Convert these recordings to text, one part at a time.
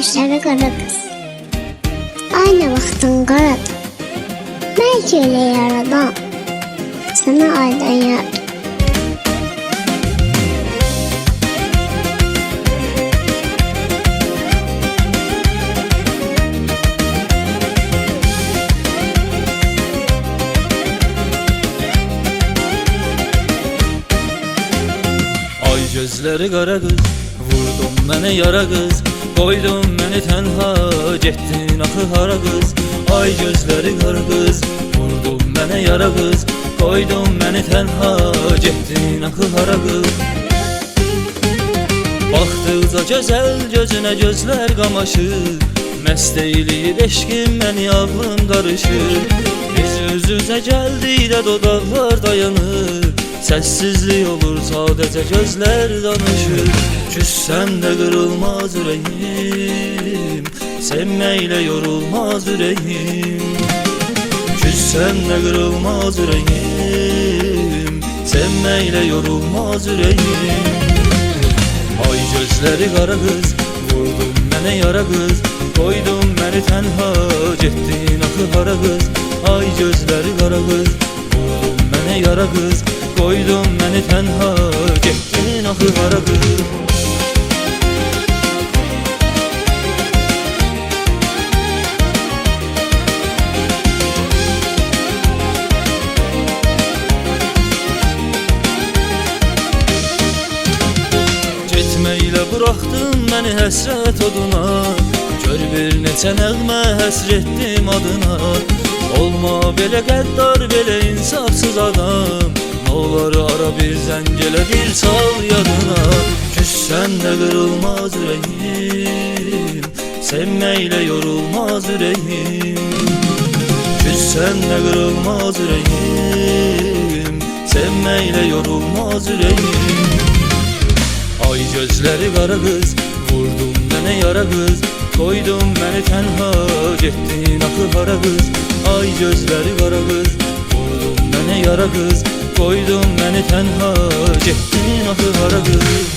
Gözleri kara kız. Aynı vaxtın qaradır. Belki öyle yaradan. Sana aydan yaradım. Ay gözleri qara qız, vurdun mənə yara qız, qoydun məni tənha, getdin axı hara qız. Ay gözləri qara qız, vurdun mənə yara qız, qoydun məni tənha, getdin axı hara qız. Baxdıqca gözəl gözünə gözlər qamaşır, məst eyləyir eşqim məni ağlım qarışır. Biz üz-üzə gəldikdə dodaqlar dayanır, səssizlik olur sadəcə gözlər danışır. Küssen də qırılmaz ürəyim, sevməklə yorulmaz ürəyim. Küssen də qırılmaz ürəyim, sevməklə yorulmaz ürəyim. Ay gözləri qara qız, vurdun mənə yara qız, qoydun məni tənha, getdin axı hara qız. Ay gözləri qara qız, vurdun mənə yara qız, qoydun məni tənha, getdin axı hara qız. Getməklə buraxdın məni həsrət oduna, gör bir neçə nəğmə həsr etdim adına. Olma belə qəddar, belə insafsız adam, olar ara bir zəng elə bir sal yadına. Küssen də qırılmaz ürəyim, sevməklə yorulmaz ürəyim. Küssen də qırılmaz ürəyim, sevməklə yorulmaz ürəyim. Ay gözləri qara qız, vurdun mənə yara qız, qoydun məni tənha, getdin axı hara qız. Ay gözləri qara qız, vurdun mənə yara qız, qoydun məni tənha, getdin axı hara qız.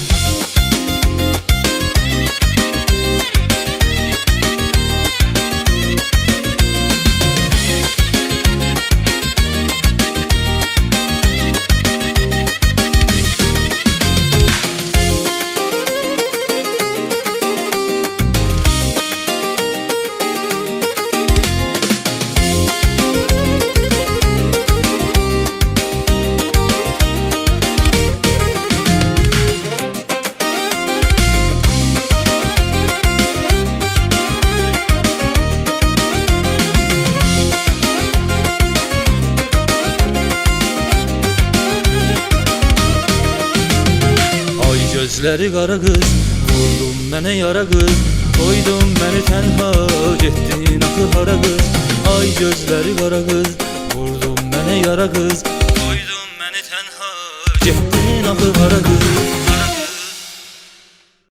Gözləri qara qız, vurdun mənə yara qız, qoydun məni tənha, getdin axı hara qız. Ay gözləri qara qız, vurdun mənə yara qız, qoydun məni tənha, getdin axı hara qız.